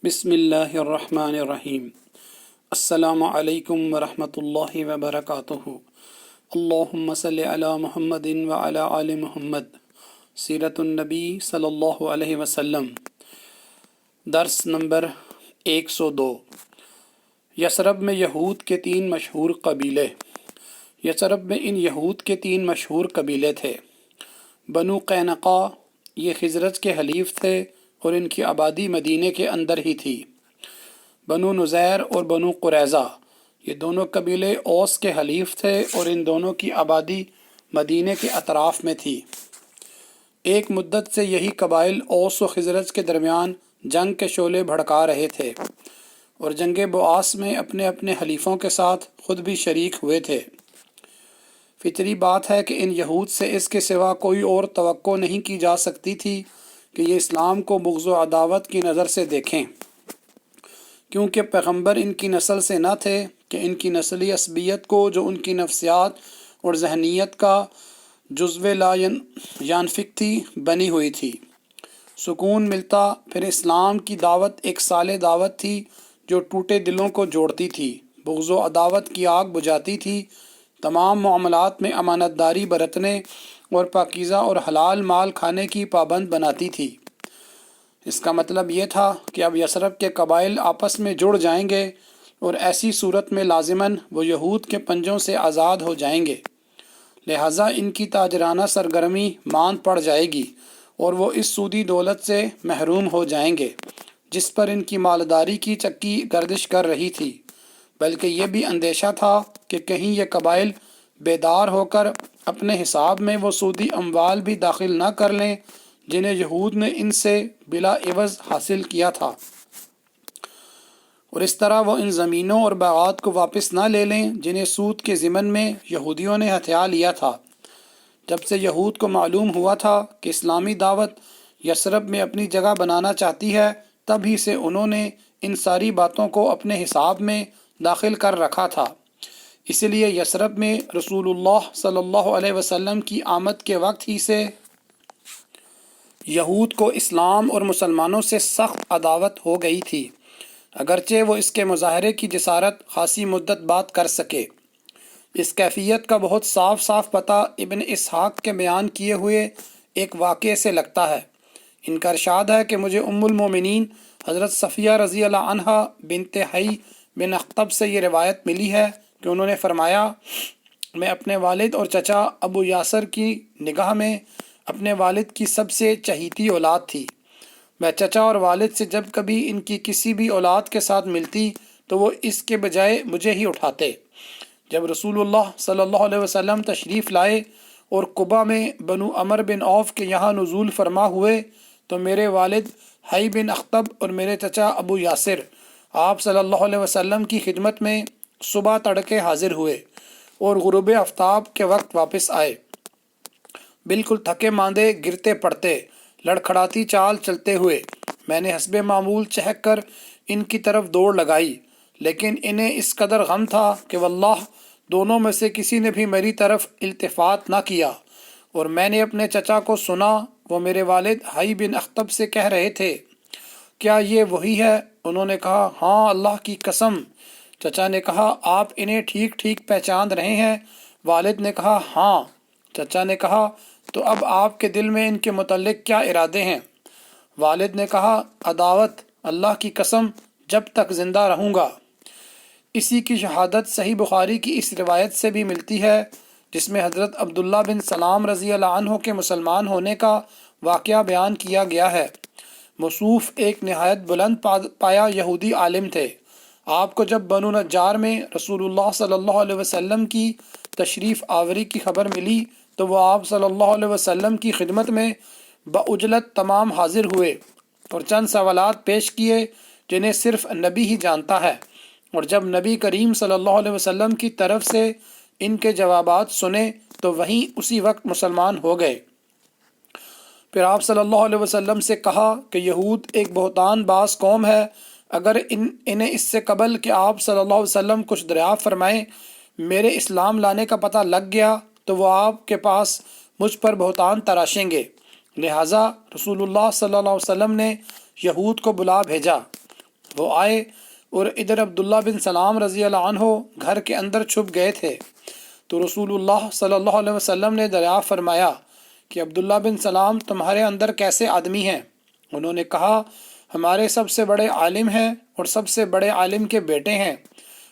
بسم اللہ الرحمن الرحیم۔ السلام علیکم ورحمۃ اللہ وبرکاتہ۔ اللہم صلی علی محمد وعلی آل محمد۔ سیرت النبی صلی اللہ علیہ وسلم۔ درس نمبر 102۔ یثرب میں یہود کے 3 مشہور قبیلے۔ یثرب میں ان یہود کے 3 مشہور قبیلے تھے۔ بنو قینقاع، یہ خزرج کے حلیف تھے اور ان کی آبادی مدینے کے اندر ہی تھی۔ بنو نذیر اور بنو قریظہ، یہ دونوں قبیلے اوس کے حلیف تھے اور ان دونوں کی آبادی مدینے کے اطراف میں تھی۔ ایک مدت سے یہی قبائل اوس و خزرج کے درمیان جنگ کے شعلے بھڑکا رہے تھے اور جنگ بعاث میں اپنے اپنے حلیفوں کے ساتھ خود بھی شریک ہوئے تھے۔ فطری بات ہے کہ ان یہود سے اس کے سوا کوئی اور توقع نہیں کی جا سکتی تھی کہ یہ اسلام کو بغض و عداوت کی نظر سے دیکھیں، کیونکہ پیغمبر ان کی نسل سے نہ تھے کہ ان کی نسلی عصبیت کو جو ان کی نفسیات اور ذہنیت کا جزو لا ینفک تھی بنی ہوئی تھی۔ سکون ملتا، پھر اسلام کی دعوت ایک صالح دعوت تھی جو ٹوٹے دلوں کو جوڑتی تھی، بغض و عداوت کی آگ بجھاتی تھی، تمام معاملات میں امانت داری برتنے اور پاکیزہ اور حلال مال کھانے کی پابند بناتی تھی۔ اس کا مطلب یہ تھا کہ اب یثرب کے قبائل آپس میں جڑ جائیں گے اور ایسی صورت میں لازماً وہ یہود کے پنجوں سے آزاد ہو جائیں گے، لہٰذا ان کی تاجرانہ سرگرمی ماند پڑ جائے گی اور وہ اس سودی دولت سے محروم ہو جائیں گے جس پر ان کی مالداری کی چکی گردش کر رہی تھی۔ بلکہ یہ بھی اندیشہ تھا کہ کہیں یہ قبائل بیدار ہو کر اپنے حساب میں وہ سودی اموال بھی داخل نہ کر لیں جنہیں یہود نے ان سے بلا عوض حاصل کیا تھا، اور اس طرح وہ ان زمینوں اور باغات کو واپس نہ لے لیں جنہیں سود کے ضمن میں یہودیوں نے ہتھیا لیا تھا۔ جب سے یہود کو معلوم ہوا تھا کہ اسلامی دعوت یثرب میں اپنی جگہ بنانا چاہتی ہے، تب ہی سے انہوں نے ان ساری باتوں کو اپنے حساب میں داخل کر رکھا تھا۔ اس لیے یثرب میں رسول اللہ صلی اللہ علیہ وسلم کی آمد کے وقت ہی سے یہود کو اسلام اور مسلمانوں سے سخت عداوت ہو گئی تھی، اگرچہ وہ اس کے مظاہرے کی جسارت خاصی مدت بعد کر سکے۔ اس کیفیت کا بہت صاف صاف پتہ ابن اسحاق کے بیان کیے ہوئے ایک واقعے سے لگتا ہے۔ ان کا ارشاد ہے کہ مجھے ام المومنین حضرت صفیہ رضی اللہ عنہا بنت حی بن اخطب سے یہ روایت ملی ہے کہ انہوں نے فرمایا، میں اپنے والد اور چچا ابو یاسر کی نگاہ میں اپنے والد کی سب سے چہیتی اولاد تھی۔ میں چچا اور والد سے جب کبھی ان کی کسی بھی اولاد کے ساتھ ملتی تو وہ اس کے بجائے مجھے ہی اٹھاتے۔ جب رسول اللہ صلی اللہ علیہ وسلم تشریف لائے اور قبا میں بنو عمر بن عوف کے یہاں نزول فرما ہوئے تو میرے والد حی بن اخطب اور میرے چچا ابو یاسر آپ صلی اللہ علیہ وسلم کی خدمت میں صبح تڑکے حاضر ہوئے اور غروب آفتاب کے وقت واپس آئے، بالکل تھکے ماندے، گرتے پڑتے، لڑکھڑاتی چال چلتے ہوئے۔ میں نے حسب معمول چہک کر ان کی طرف دوڑ لگائی، لیکن انہیں اس قدر غم تھا کہ واللہ دونوں میں سے کسی نے بھی میری طرف التفات نہ کیا، اور میں نے اپنے چچا کو سنا وہ میرے والد حی بن اخطب سے کہہ رہے تھے، کیا یہ وہی ہے؟ انہوں نے کہا، ہاں اللہ کی قسم۔ چچا نے کہا، آپ انہیں ٹھیک ٹھیک پہچان رہے ہیں؟ والد نے کہا، ہاں۔ چچا نے کہا، تو اب آپ کے دل میں ان کے متعلق کیا ارادے ہیں؟ والد نے کہا، عداوت، اللہ کی قسم، جب تک زندہ رہوں گا۔ اسی کی شہادت صحیح بخاری کی اس روایت سے بھی ملتی ہے جس میں حضرت عبداللہ بن سلام رضی اللہ عنہ کے مسلمان ہونے کا واقعہ بیان کیا گیا ہے۔ موصوف ایک نہایت بلند پایا یہودی عالم تھے۔ آپ کو جب بنو نجار میں رسول اللہ صلی اللہ علیہ وسلم کی تشریف آوری کی خبر ملی تو وہ آپ صلی اللہ علیہ وسلم کی خدمت میں بعجلت تمام حاضر ہوئے اور چند سوالات پیش کیے جنہیں صرف نبی ہی جانتا ہے، اور جب نبی کریم صلی اللہ علیہ وسلم کی طرف سے ان کے جوابات سنے تو وہیں اسی وقت مسلمان ہو گئے۔ پھر آپ صلی اللہ علیہ وسلم سے کہا کہ یہود ایک بہتان باز قوم ہے، اگر انہیں اس سے قبل کہ آپ صلی اللہ علیہ وسلم کچھ دریافت فرمائیں میرے اسلام لانے کا پتہ لگ گیا تو وہ آپ کے پاس مجھ پر بہتان تراشیں گے۔ لہٰذا رسول اللہ صلی اللہ علیہ وسلم نے یہود کو بلا بھیجا۔ وہ آئے اور ادھر عبداللہ بن سلام رضی اللہ عنہ گھر کے اندر چھپ گئے تھے، تو رسول اللہ صلی اللہ علیہ وسلم نے دریافت فرمایا کہ عبداللہ بن سلام تمہارے اندر کیسے آدمی ہیں؟ انہوں نے کہا ہمارے سب سے بڑے عالم ہیں اور سب سے بڑے عالم کے بیٹے ہیں،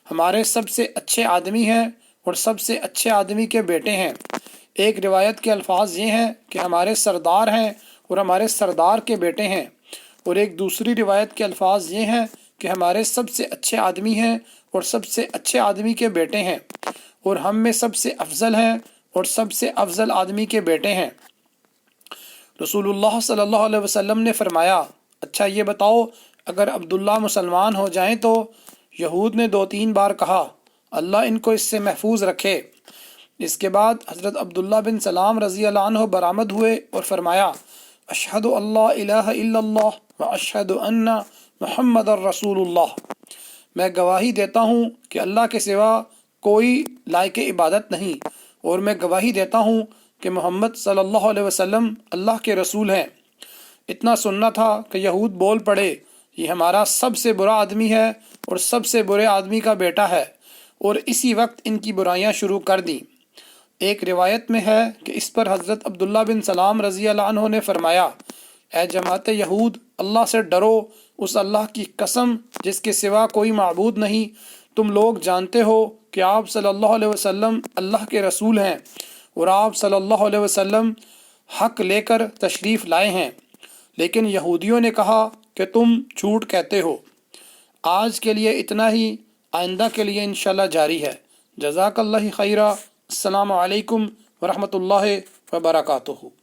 ہمارے سب سے اچھے آدمی ہیں اور سب سے اچھے آدمی کے بیٹے ہیں۔ ایک روایت کے الفاظ یہ ہیں کہ ہمارے سردار ہیں اور ہمارے سردار کے بیٹے ہیں، اور ایک دوسری روایت کے الفاظ یہ ہیں کہ ہمارے سب سے اچھے آدمی ہیں اور سب سے اچھے آدمی کے بیٹے ہیں، اور ہم میں سب سے افضل ہیں اور سب سے افضل آدمی کے بیٹے ہیں۔ رسول اللہ صلی اللہ علیہ وسلم نے فرمایا اچھا یہ بتاؤ اگر عبداللہ مسلمان ہو جائیں تو؟ یہود نے 2-3 بار کہا اللہ ان کو اس سے محفوظ رکھے۔ اس کے بعد حضرت عبداللہ بن سلام رضی اللہ عنہ برآمد ہوئے اور فرمایا اشہد اللہ الہ الا اللہ و اشہد ان محمد الرسول اللہ، میں گواہی دیتا ہوں کہ اللہ کے سوا کوئی لائق عبادت نہیں، اور میں گواہی دیتا ہوں کہ محمد صلی اللہ علیہ وسلم اللہ کے رسول ہیں۔ اتنا سننا تھا کہ یہود بول پڑے یہ ہمارا سب سے برا آدمی ہے اور سب سے برے آدمی کا بیٹا ہے، اور اسی وقت ان کی برائیاں شروع کر دیں۔ ایک روایت میں ہے کہ اس پر حضرت عبداللہ بن سلام رضی اللہ عنہ نے فرمایا اے جماعت یہود، اللہ سے ڈرو، اس اللہ کی قسم جس کے سوا کوئی معبود نہیں، تم لوگ جانتے ہو کہ آپ صلی اللہ علیہ وسلم اللہ کے رسول ہیں اور آپ صلی اللہ علیہ وسلم حق لے کر تشریف لائے ہیں، لیکن یہودیوں نے کہا کہ تم جھوٹ کہتے ہو۔ آج کے لیے اتنا ہی، آئندہ کے لیے انشاءاللہ جاری ہے۔ جزاک اللہ خیرہ۔ السلام علیکم ورحمۃ اللہ وبرکاتہ۔